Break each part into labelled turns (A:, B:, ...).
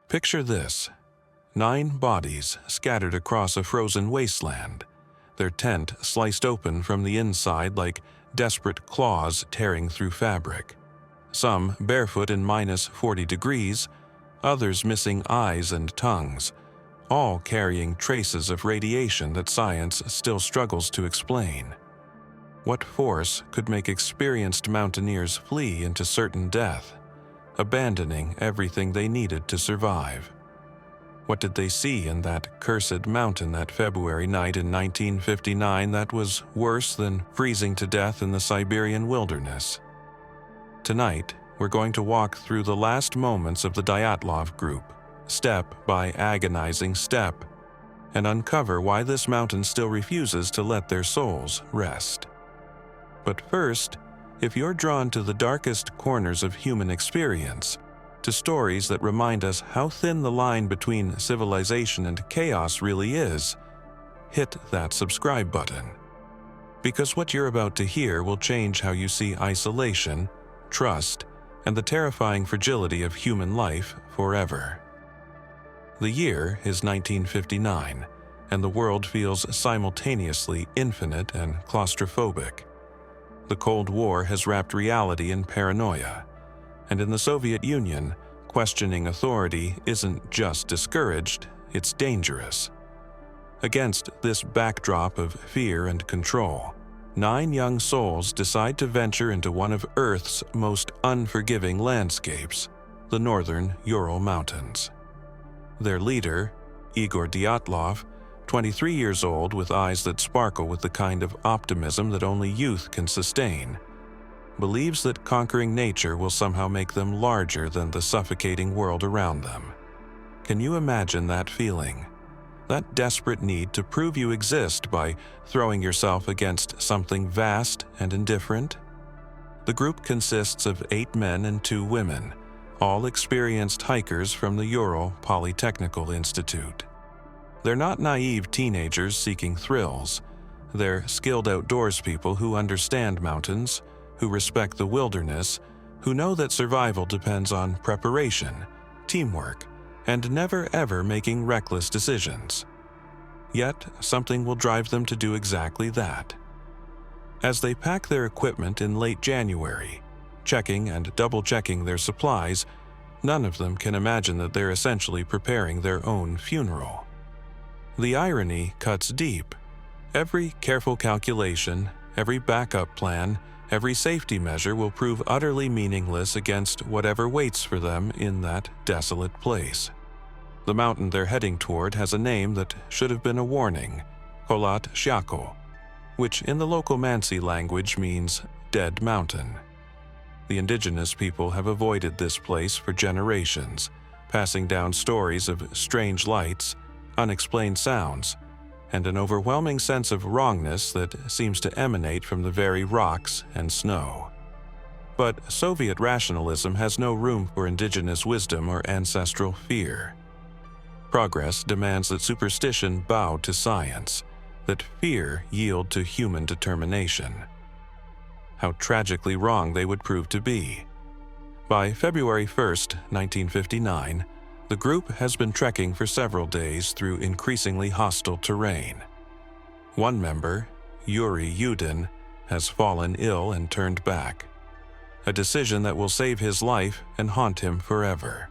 A: Picture this: 9 bodies scattered across a frozen wasteland, their tent sliced open from the inside like desperate claws tearing through fabric. Some barefoot in -40 degrees, others missing eyes and tongues, all carrying traces of radiation that science still struggles to explain. What force could make experienced mountaineers flee into certain death, abandoning everything they needed to survive? What did they see in that cursed mountain that February night in 1959 that was worse than freezing to death in the Siberian wilderness? Tonight, we're going to walk through the last moments of the Dyatlov group, step by agonizing step, and uncover why this mountain still refuses to let their souls rest. But first, if you're drawn to the darkest corners of human experience, to stories that remind us how thin the line between civilization and chaos really is, hit that subscribe button. Because what you're about to hear will change how you see isolation, trust, and the terrifying fragility of human life forever. The year is 1959, and the world feels simultaneously infinite and claustrophobic. The Cold War has wrapped reality in paranoia, and in the Soviet Union, questioning authority isn't just discouraged, it's dangerous. Against this backdrop of fear and control, 9 young souls decide to venture into one of Earth's most unforgiving landscapes, the northern Ural Mountains. Their leader, Igor Dyatlov, 23 years old with eyes that sparkle with the kind of optimism that only youth can sustain, believes that conquering nature will somehow make them larger than the suffocating world around them. Can you imagine that feeling? That desperate need to prove you exist by throwing yourself against something vast and indifferent? The group consists of 8 men and 2 women, all experienced hikers from the Ural Polytechnical Institute. They're not naive teenagers seeking thrills. They're skilled outdoors people who understand mountains, who respect the wilderness, who know that survival depends on preparation, teamwork, and never ever making reckless decisions. Yet, something will drive them to do exactly that. As they pack their equipment in late January, checking and double-checking their supplies, none of them can imagine that they're essentially preparing their own funeral. The irony cuts deep. Every careful calculation, every backup plan, every safety measure will prove utterly meaningless against whatever waits for them in that desolate place. The mountain they're heading toward has a name that should have been a warning, Kholat Syakhl, which in the local Mansi language means dead mountain. The indigenous people have avoided this place for generations, passing down stories of strange lights, unexplained sounds, and an overwhelming sense of wrongness that seems to emanate from the very rocks and snow. But Soviet rationalism has no room for indigenous wisdom or ancestral fear. Progress demands that superstition bow to science, that fear yield to human determination. How tragically wrong they would prove to be. By February 1st, 1959, the group has been trekking for several days through increasingly hostile terrain. One member, Yuri Yudin, has fallen ill and turned back, a decision that will save his life and haunt him forever.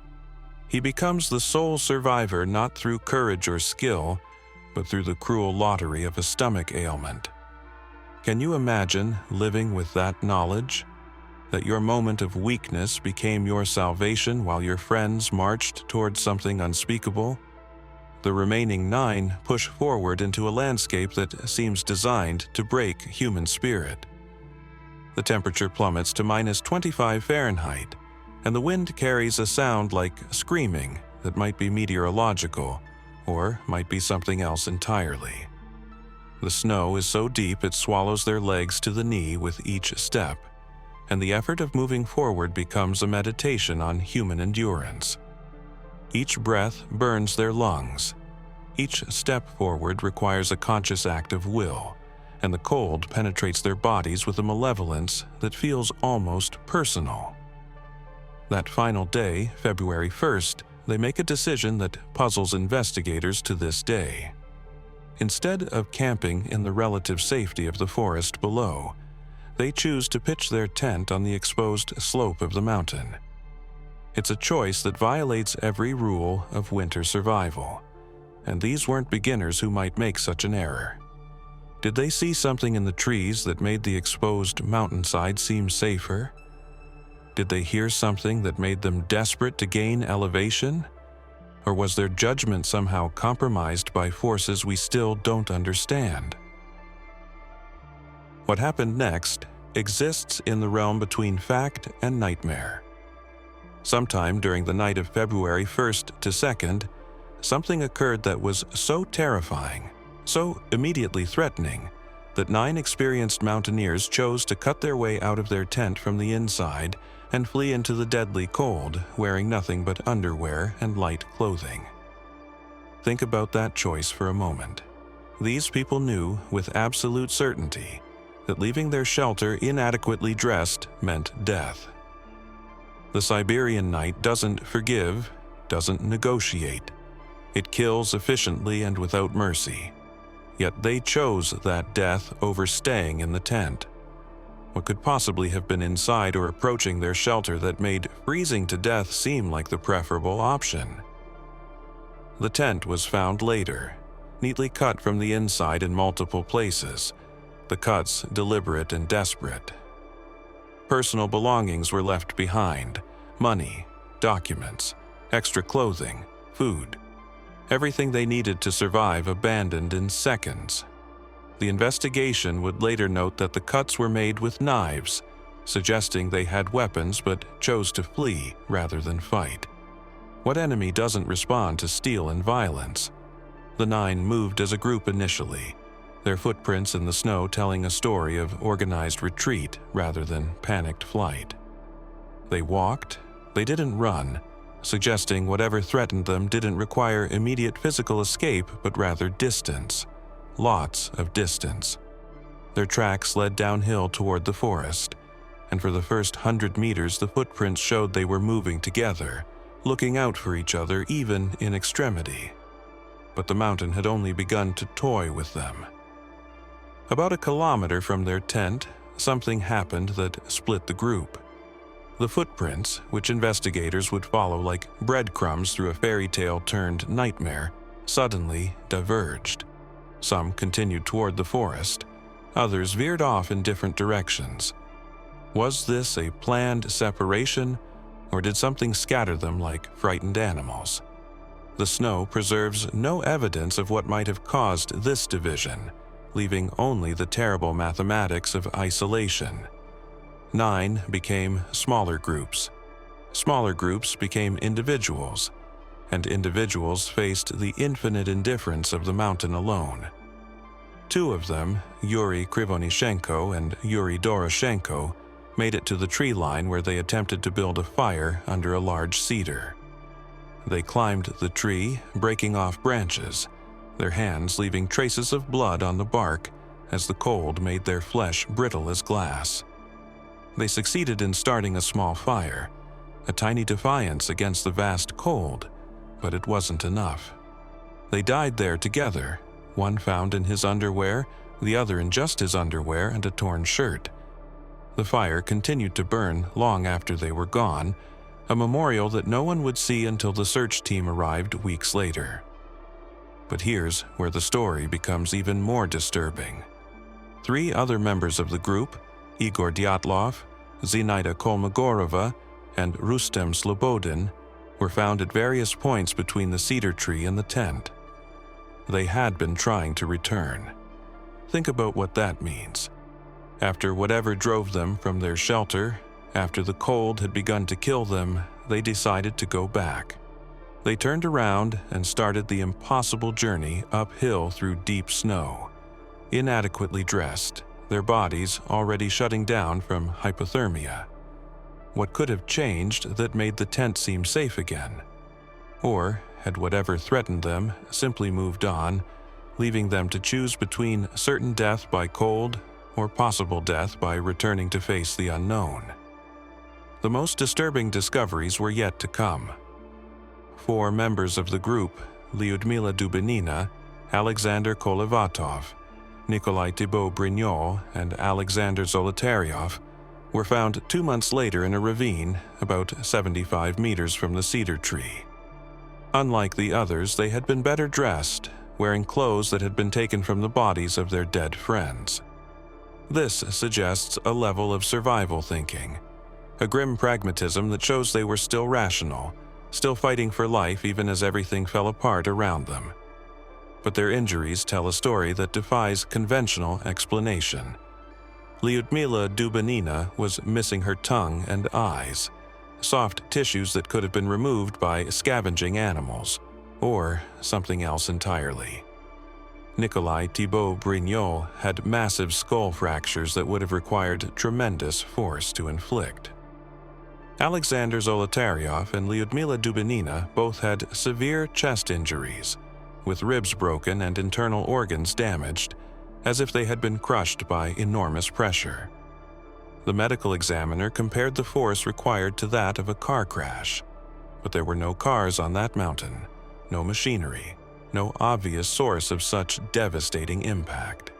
A: He becomes the sole survivor not through courage or skill, but through the cruel lottery of a stomach ailment. Can you imagine living with that knowledge? That your moment of weakness became your salvation while your friends marched towards something unspeakable? The remaining 9 push forward into a landscape that seems designed to break human spirit. The temperature plummets to -25 Fahrenheit, and the wind carries a sound like screaming that might be meteorological, or might be something else entirely. The snow is so deep it swallows their legs to the knee with each step, and the effort of moving forward becomes a meditation on human endurance. Each breath burns their lungs. Each step forward requires a conscious act of will, and the cold penetrates their bodies with a malevolence that feels almost personal. That final day, February 1st, they make a decision that puzzles investigators to this day. Instead of camping in the relative safety of the forest below, they choose to pitch their tent on the exposed slope of the mountain. It's a choice that violates every rule of winter survival, and these weren't beginners who might make such an error. Did they see something in the trees that made the exposed mountainside seem safer? Did they hear something that made them desperate to gain elevation? Or was their judgment somehow compromised by forces we still don't understand? What happened next exists in the realm between fact and nightmare. Sometime during the night of February 1st to 2nd, something occurred that was so terrifying, so immediately threatening, that 9 experienced mountaineers chose to cut their way out of their tent from the inside and flee into the deadly cold, wearing nothing but underwear and light clothing. Think about that choice for a moment. These people knew with absolute certainty that leaving their shelter inadequately dressed meant death. The Siberian night doesn't forgive, doesn't negotiate. It kills efficiently and without mercy. Yet they chose that death over staying in the tent. What could possibly have been inside or approaching their shelter that made freezing to death seem like the preferable option? The tent was found later, neatly cut from the inside in multiple places, the cuts deliberate and desperate. Personal belongings were left behind: money, documents, extra clothing, food. Everything they needed to survive abandoned in seconds. The investigation would later note that the cuts were made with knives, suggesting they had weapons but chose to flee rather than fight. What enemy doesn't respond to steel and violence? The 9 moved as a group initially, their footprints in the snow telling a story of organized retreat rather than panicked flight. They walked, they didn't run, suggesting whatever threatened them didn't require immediate physical escape but rather distance. Lots of distance. Their tracks led downhill toward the forest, and for the first 100 meters the footprints showed they were moving together, looking out for each other even in extremity. But the mountain had only begun to toy with them. About a kilometer from their tent, something happened that split the group. The footprints, which investigators would follow like breadcrumbs through a fairy tale turned nightmare, suddenly diverged. Some continued toward the forest, others veered off in different directions. Was this a planned separation, or did something scatter them like frightened animals? The snow preserves no evidence of what might have caused this division, leaving only the terrible mathematics of isolation. 9 became smaller groups. Smaller groups became individuals, and individuals faced the infinite indifference of the mountain alone. 2 of them, Yuri Krivonishenko and Yuri Doroshenko, made it to the tree line where they attempted to build a fire under a large cedar. They climbed the tree, breaking off branches, their hands leaving traces of blood on the bark as the cold made their flesh brittle as glass. They succeeded in starting a small fire, a tiny defiance against the vast cold, but it wasn't enough. They died there together, one found in his underwear, the other in just his underwear and a torn shirt. The fire continued to burn long after they were gone, a memorial that no one would see until the search team arrived weeks later. But here's where the story becomes even more disturbing. 3 other members of the group, Igor Dyatlov, Zinaida Kolmogorova, and Rustem Slobodin, were found at various points between the cedar tree and the tent. They had been trying to return. Think about what that means. After whatever drove them from their shelter, after the cold had begun to kill them, they decided to go back. They turned around and started the impossible journey uphill through deep snow, inadequately dressed, their bodies already shutting down from hypothermia. What could have changed that made the tent seem safe again? Or had whatever threatened them simply moved on, leaving them to choose between certain death by cold or possible death by returning to face the unknown? The most disturbing discoveries were yet to come. 4 members of the group, Lyudmila Dubinina, Alexander Kolevatov, Nikolai Thibault-Brignol, and Alexander Zolotaryov, were found 2 months later in a ravine about 75 meters from the cedar tree. Unlike the others, they had been better dressed, wearing clothes that had been taken from the bodies of their dead friends. This suggests a level of survival thinking, a grim pragmatism that shows they were still rational, still fighting for life even as everything fell apart around them. But their injuries tell a story that defies conventional explanation. Lyudmila Dubinina was missing her tongue and eyes, soft tissues that could have been removed by scavenging animals, or something else entirely. Nikolai Thibault-Brignol had massive skull fractures that would have required tremendous force to inflict. Alexander Zolotaryov and Lyudmila Dubinina both had severe chest injuries, with ribs broken and internal organs damaged, as if they had been crushed by enormous pressure. The medical examiner compared the force required to that of a car crash, but there were no cars on that mountain, no machinery, no obvious source of such devastating impact.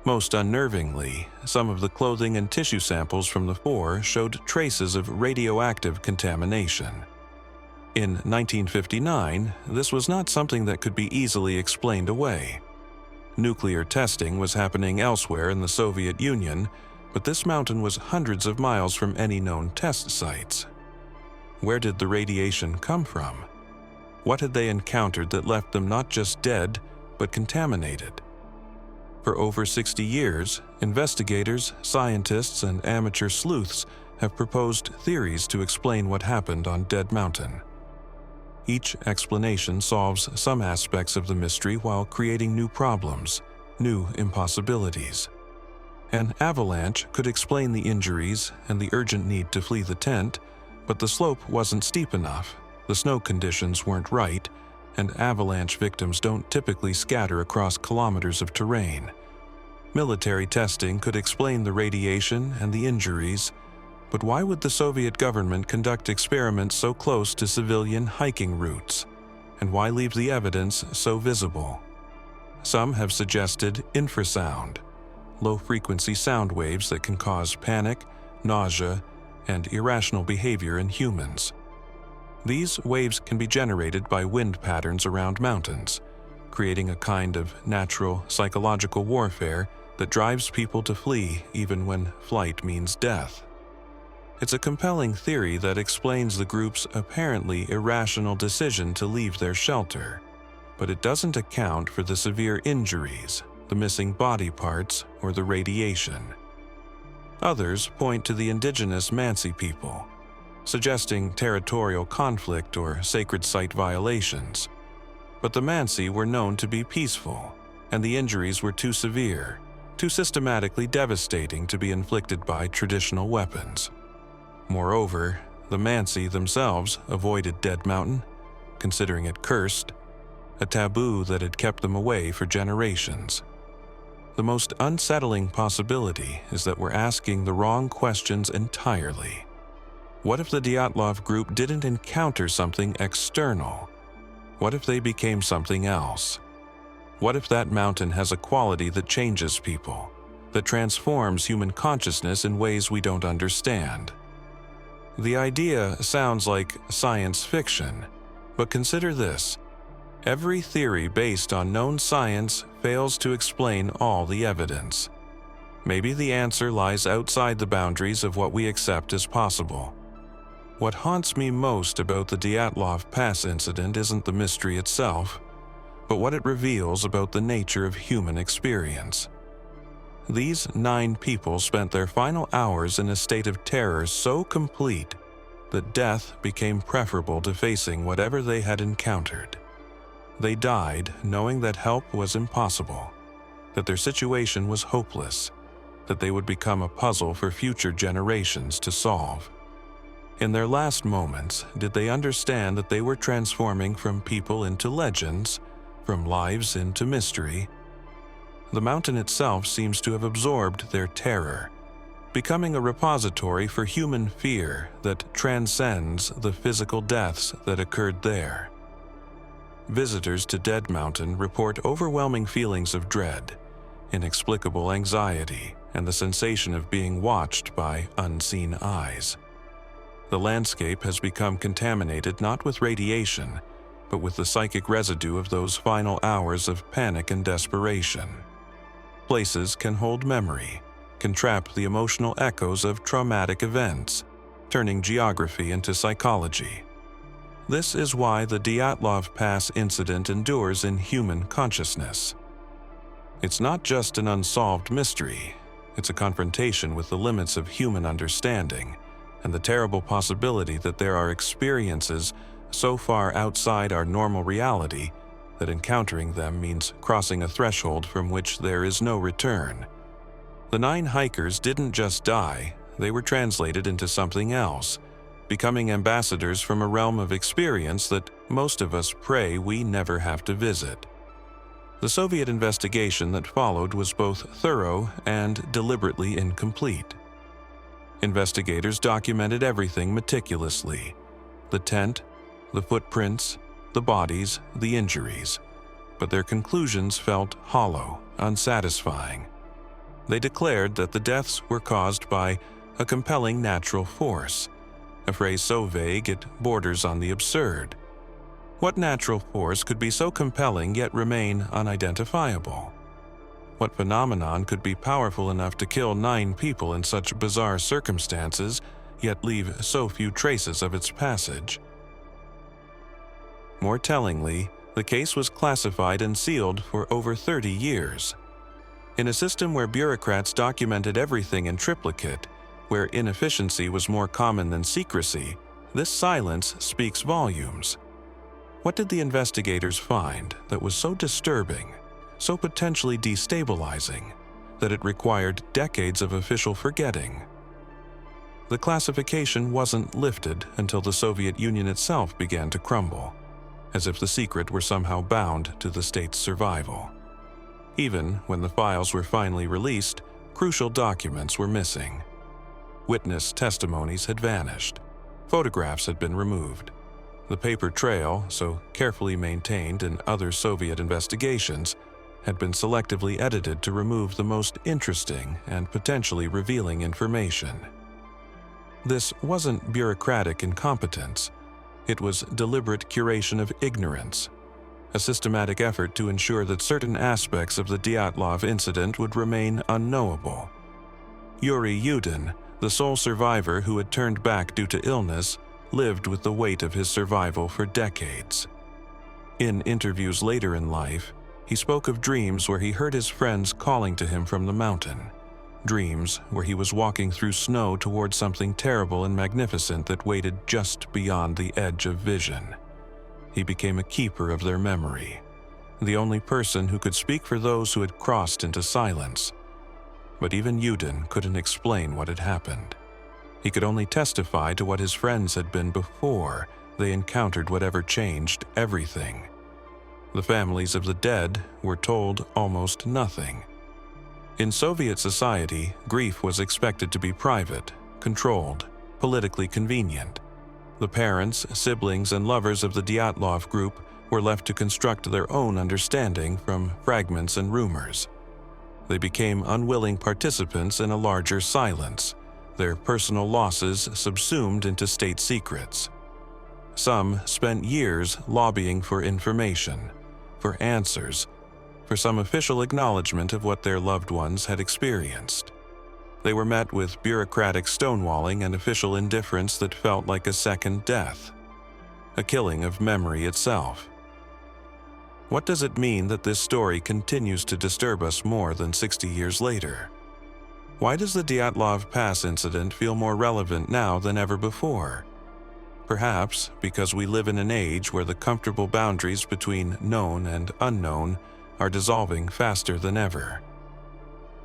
A: Most unnervingly, some of the clothing and tissue samples from the 4 showed traces of radioactive contamination. In 1959, this was not something that could be easily explained away. Nuclear testing was happening elsewhere in the Soviet Union, but this mountain was hundreds of miles from any known test sites. Where did the radiation come from? What had they encountered that left them not just dead, but contaminated? For over 60 years, investigators, scientists, and amateur sleuths have proposed theories to explain what happened on Dead Mountain. Each explanation solves some aspects of the mystery while creating new problems, new impossibilities. An avalanche could explain the injuries and the urgent need to flee the tent, but the slope wasn't steep enough, the snow conditions weren't right, and avalanche victims don't typically scatter across kilometers of terrain. Military testing could explain the radiation and the injuries, but why would the Soviet government conduct experiments so close to civilian hiking routes? And why leave the evidence so visible? Some have suggested infrasound, low-frequency sound waves that can cause panic, nausea, and irrational behavior in humans. These waves can be generated by wind patterns around mountains, creating a kind of natural psychological warfare that drives people to flee even when flight means death. It's a compelling theory that explains the group's apparently irrational decision to leave their shelter, but it doesn't account for the severe injuries, the missing body parts, or the radiation. Others point to the indigenous Mansi people, suggesting territorial conflict or sacred site violations. But the Mansi were known to be peaceful, and the injuries were too severe, too systematically devastating to be inflicted by traditional weapons. Moreover, the Mansi themselves avoided Dead Mountain, considering it cursed, a taboo that had kept them away for generations. The most unsettling possibility is that we're asking the wrong questions entirely. What if the Dyatlov group didn't encounter something external? What if they became something else? What if that mountain has a quality that changes people, that transforms human consciousness in ways we don't understand? The idea sounds like science fiction, but consider this. Every theory based on known science fails to explain all the evidence. Maybe the answer lies outside the boundaries of what we accept as possible. What haunts me most about the Dyatlov Pass incident isn't the mystery itself, but what it reveals about the nature of human experience. These 9 people spent their final hours in a state of terror so complete that death became preferable to facing whatever they had encountered. They died knowing that help was impossible, that their situation was hopeless, that they would become a puzzle for future generations to solve. In their last moments, did they understand that they were transforming from people into legends, from lives into mystery? The mountain itself seems to have absorbed their terror, becoming a repository for human fear that transcends the physical deaths that occurred there. Visitors to Dead Mountain report overwhelming feelings of dread, inexplicable anxiety, and the sensation of being watched by unseen eyes. The landscape has become contaminated not with radiation, but with the psychic residue of those final hours of panic and desperation. Places can hold memory, can trap the emotional echoes of traumatic events, turning geography into psychology. This is why the Dyatlov Pass incident endures in human consciousness. It's not just an unsolved mystery, it's a confrontation with the limits of human understanding and the terrible possibility that there are experiences so far outside our normal reality that encountering them means crossing a threshold from which there is no return. The 9 hikers didn't just die, they were translated into something else, becoming ambassadors from a realm of experience that most of us pray we never have to visit. The Soviet investigation that followed was both thorough and deliberately incomplete. Investigators documented everything meticulously: the tent, the footprints, the bodies, the injuries. But their conclusions felt hollow, unsatisfying. They declared that the deaths were caused by a compelling natural force, a phrase so vague it borders on the absurd. What natural force could be so compelling yet remain unidentifiable? What phenomenon could be powerful enough to kill 9 people in such bizarre circumstances, yet leave so few traces of its passage? More tellingly, the case was classified and sealed for over 30 years. In a system where bureaucrats documented everything in triplicate, where inefficiency was more common than secrecy, this silence speaks volumes. What did the investigators find that was so disturbing, so potentially destabilizing, that it required decades of official forgetting? The classification wasn't lifted until the Soviet Union itself began to crumble, as if the secret were somehow bound to the state's survival. Even when the files were finally released, crucial documents were missing. Witness testimonies had vanished. Photographs had been removed. The paper trail, so carefully maintained in other Soviet investigations, had been selectively edited to remove the most interesting and potentially revealing information. This wasn't bureaucratic incompetence. It was deliberate curation of ignorance, a systematic effort to ensure that certain aspects of the Dyatlov incident would remain unknowable. Yuri Yudin, the sole survivor who had turned back due to illness, lived with the weight of his survival for decades. In interviews later in life, he spoke of dreams where he heard his friends calling to him from the mountain, dreams where he was walking through snow towards something terrible and magnificent that waited just beyond the edge of vision. He became a keeper of their memory, the only person who could speak for those who had crossed into silence. But even Yudin couldn't explain what had happened. He could only testify to what his friends had been before they encountered whatever changed everything. The families of the dead were told almost nothing. In Soviet society, grief was expected to be private, controlled, politically convenient. The parents, siblings, and lovers of the Dyatlov group were left to construct their own understanding from fragments and rumors. They became unwilling participants in a larger silence, their personal losses subsumed into state secrets. Some spent years lobbying for information, for answers, for some official acknowledgement of what their loved ones had experienced. They were met with bureaucratic stonewalling and official indifference that felt like a second death, a killing of memory itself. What does it mean that this story continues to disturb us more than 60 years later? Why does the Dyatlov Pass incident feel more relevant now than ever before? Perhaps because we live in an age where the comfortable boundaries between known and unknown are dissolving faster than ever.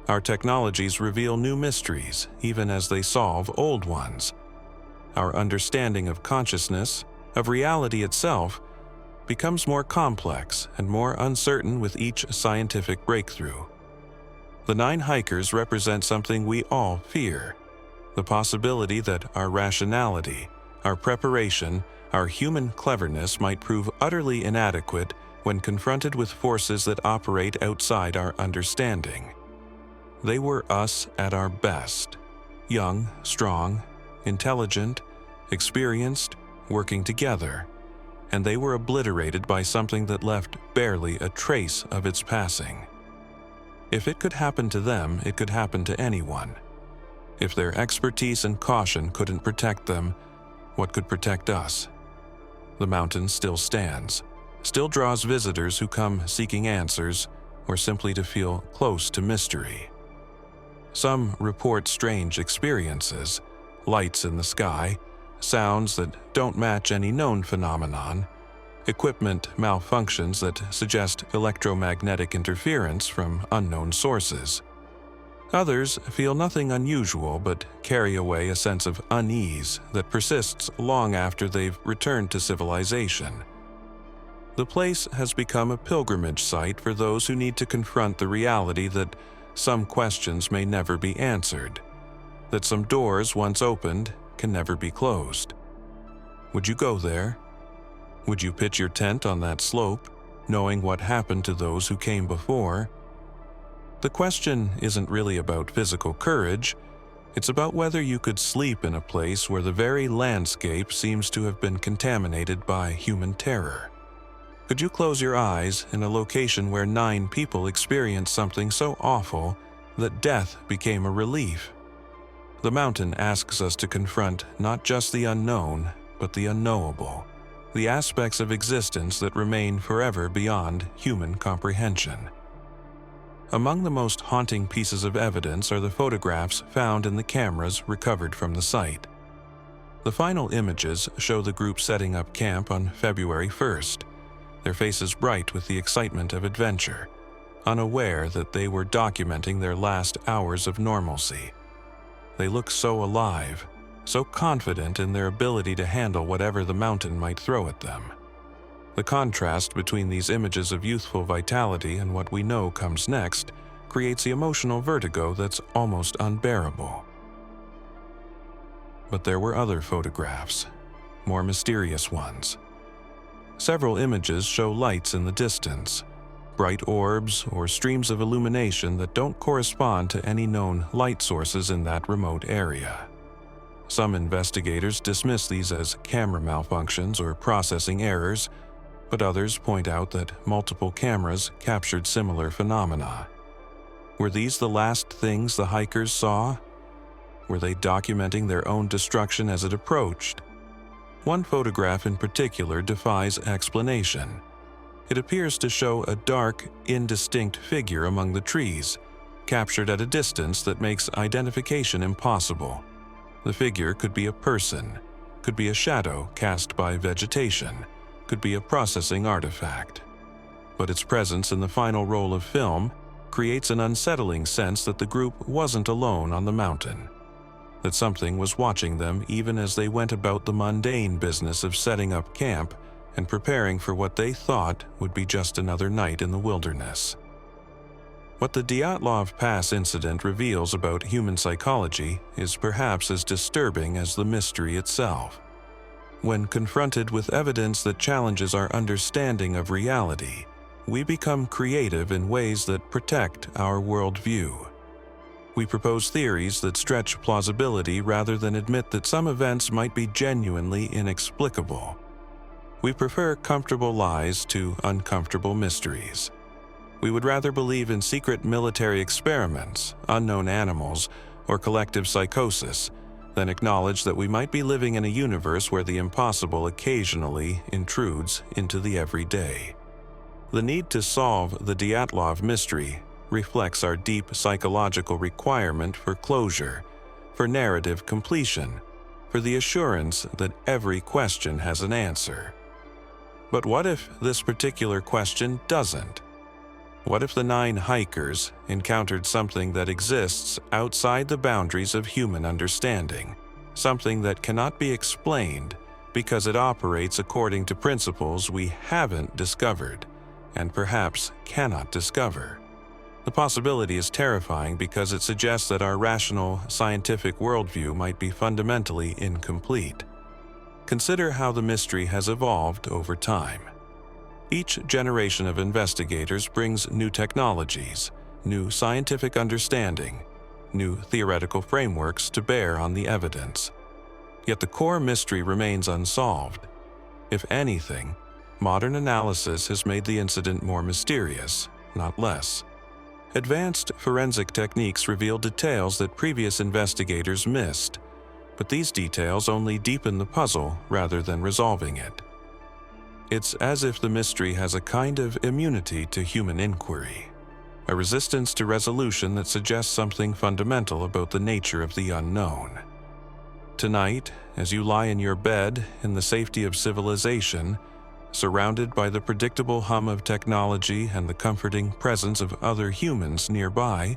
A: Our technologies reveal new mysteries even as they solve old ones. Our understanding of consciousness, of reality itself, becomes more complex and more uncertain with each scientific breakthrough. The 9 hikers represent something we all fear: the possibility that our rationality, our preparation, our human cleverness might prove utterly inadequate when confronted with forces that operate outside our understanding. They were us at our best: young, strong, intelligent, experienced, working together. And they were obliterated by something that left barely a trace of its passing. If it could happen to them, it could happen to anyone. If their expertise and caution couldn't protect them, what could protect us? The mountain still stands, still draws visitors who come seeking answers or simply to feel close to mystery. Some report strange experiences, lights in the sky, sounds that don't match any known phenomenon, equipment malfunctions that suggest electromagnetic interference from unknown sources. Others feel nothing unusual but carry away a sense of unease that persists long after they've returned to civilization. The place has become a pilgrimage site for those who need to confront the reality that some questions may never be answered, that some doors once opened can never be closed. Would you go there? Would you pitch your tent on that slope, knowing what happened to those who came before? The question isn't really about physical courage. It's about whether you could sleep in a place where the very landscape seems to have been contaminated by human terror. Could you close your eyes in a location where 9 people experienced something so awful that death became a relief? The mountain asks us to confront not just the unknown, but the unknowable, the aspects of existence that remain forever beyond human comprehension. Among the most haunting pieces of evidence are the photographs found in the cameras recovered from the site. The final images show the group setting up camp on February 1st, their faces bright with the excitement of adventure, unaware that they were documenting their last hours of normalcy. They look so alive, so confident in their ability to handle whatever the mountain might throw at them. The contrast between these images of youthful vitality and what we know comes next creates the emotional vertigo that's almost unbearable. But there were other photographs, more mysterious ones. Several images show lights in the distance, bright orbs or streams of illumination that don't correspond to any known light sources in that remote area. Some investigators dismiss these as camera malfunctions or processing errors, but others point out that multiple cameras captured similar phenomena. Were these the last things the hikers saw? Were they documenting their own destruction as it approached? One photograph in particular defies explanation. It appears to show a dark, indistinct figure among the trees, captured at a distance that makes identification impossible. The figure could be a person, could be a shadow cast by vegetation, could be a processing artifact. But its presence in the final roll of film creates an unsettling sense that the group wasn't alone on the mountain, that something was watching them even as they went about the mundane business of setting up camp and preparing for what they thought would be just another night in the wilderness. What the Dyatlov Pass incident reveals about human psychology is perhaps as disturbing as the mystery itself. When confronted with evidence that challenges our understanding of reality, we become creative in ways that protect our worldview. We propose theories that stretch plausibility rather than admit that some events might be genuinely inexplicable. We prefer comfortable lies to uncomfortable mysteries. We would rather believe in secret military experiments, unknown animals, or collective psychosis than acknowledge that we might be living in a universe where the impossible occasionally intrudes into the everyday. The need to solve the Dyatlov mystery reflects our deep psychological requirement for closure, for narrative completion, for the assurance that every question has an answer. But what if this particular question doesn't? What if the 9 hikers encountered something that exists outside the boundaries of human understanding, something that cannot be explained because it operates according to principles we haven't discovered and perhaps cannot discover? The possibility is terrifying because it suggests that our rational, scientific worldview might be fundamentally incomplete. Consider how the mystery has evolved over time. Each generation of investigators brings new technologies, new scientific understanding, new theoretical frameworks to bear on the evidence. Yet the core mystery remains unsolved. If anything, modern analysis has made the incident more mysterious, not less. Advanced forensic techniques reveal details that previous investigators missed, but these details only deepen the puzzle rather than resolving it. It's as if the mystery has a kind of immunity to human inquiry, a resistance to resolution that suggests something fundamental about the nature of the unknown. Tonight, as you lie in your bed in the safety of civilization, surrounded by the predictable hum of technology and the comforting presence of other humans nearby,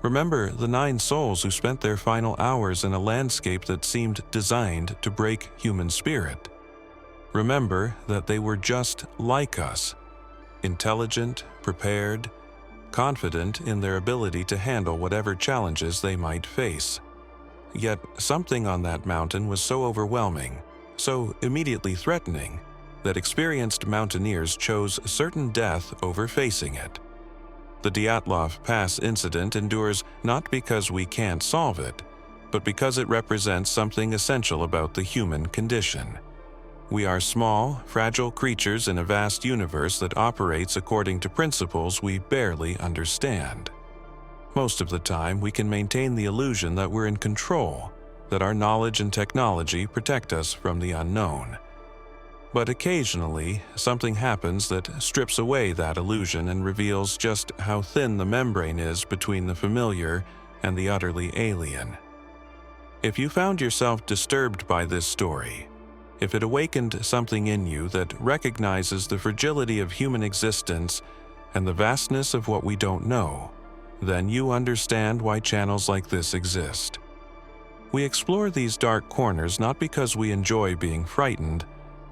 A: remember the 9 souls who spent their final hours in a landscape that seemed designed to break human spirit. Remember that they were just like us, intelligent, prepared, confident in their ability to handle whatever challenges they might face. Yet something on that mountain was so overwhelming, so immediately threatening, that experienced mountaineers chose certain death over facing it. The Dyatlov Pass incident endures not because we can't solve it, but because it represents something essential about the human condition. We are small, fragile creatures in a vast universe that operates according to principles we barely understand. Most of the time, we can maintain the illusion that we're in control, that our knowledge and technology protect us from the unknown. But occasionally, something happens that strips away that illusion and reveals just how thin the membrane is between the familiar and the utterly alien. If you found yourself disturbed by this story, if it awakened something in you that recognizes the fragility of human existence and the vastness of what we don't know, then you understand why channels like this exist. We explore these dark corners not because we enjoy being frightened,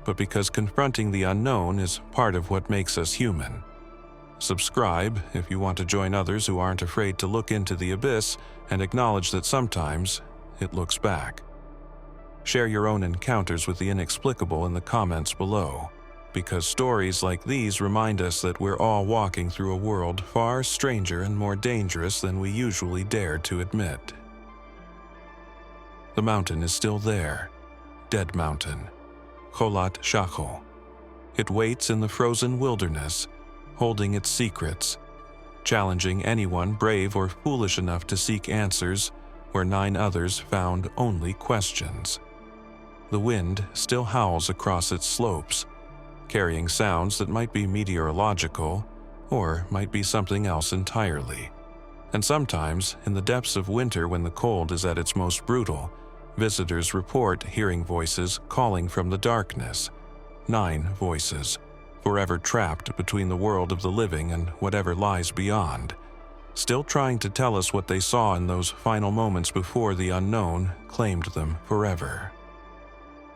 A: but because confronting the unknown is part of what makes us human. Subscribe if you want to join others who aren't afraid to look into the abyss and acknowledge that sometimes it looks back. Share your own encounters with the inexplicable in the comments below, because stories like these remind us that we're all walking through a world far stranger and more dangerous than we usually dare to admit. The mountain is still there, Dead Mountain, Kholat Shachol. It waits in the frozen wilderness, holding its secrets, challenging anyone brave or foolish enough to seek answers where 9 others found only questions. The wind still howls across its slopes, carrying sounds that might be meteorological or might be something else entirely. And sometimes, in the depths of winter when the cold is at its most brutal, visitors report hearing voices calling from the darkness. 9 voices, forever trapped between the world of the living and whatever lies beyond, still trying to tell us what they saw in those final moments before the unknown claimed them forever.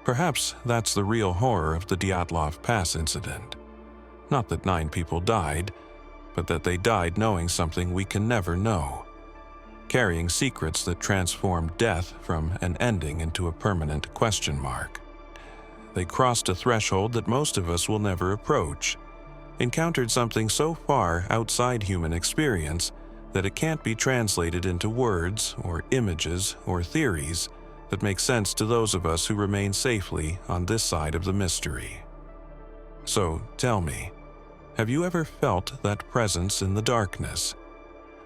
A: Perhaps that's the real horror of the Dyatlov Pass incident. Not that 9 people died, but that they died knowing something we can never know, carrying secrets that transformed death from an ending into a permanent question mark. They crossed a threshold that most of us will never approach, encountered something so far outside human experience that it can't be translated into words or images or theories that make sense to those of us who remain safely on this side of the mystery. So tell me, have you ever felt that presence in the darkness?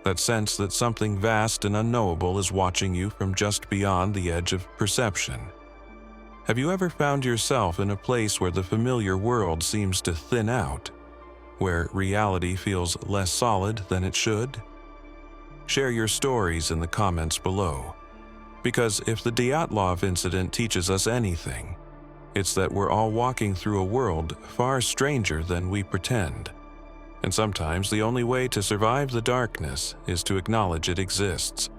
A: That sense that something vast and unknowable is watching you from just beyond the edge of perception? Have you ever found yourself in a place where the familiar world seems to thin out, where reality feels less solid than it should? Share your stories in the comments below, because if the Dyatlov incident teaches us anything, it's that we're all walking through a world far stranger than we pretend. And sometimes the only way to survive the darkness is to acknowledge it exists.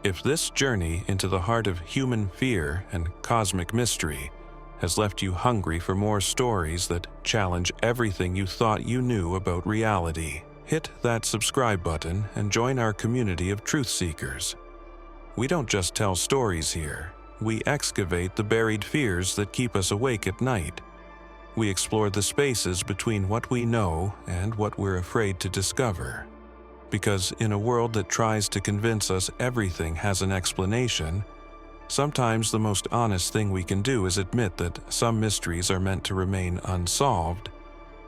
A: If this journey into the heart of human fear and cosmic mystery has left you hungry for more stories that challenge everything you thought you knew about reality, Hit that subscribe button and join our community of truth seekers. We don't just tell stories here, we excavate the buried fears that keep us awake at night. We explore the spaces between what we know and what we're afraid to discover. Because in a world that tries to convince us everything has an explanation, sometimes the most honest thing we can do is admit that some mysteries are meant to remain unsolved,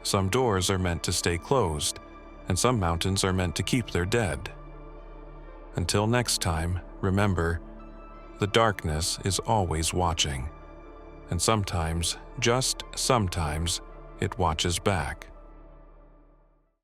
A: some doors are meant to stay closed, and some mountains are meant to keep their dead. Until next time, remember, the darkness is always watching. And sometimes, just sometimes, it watches back.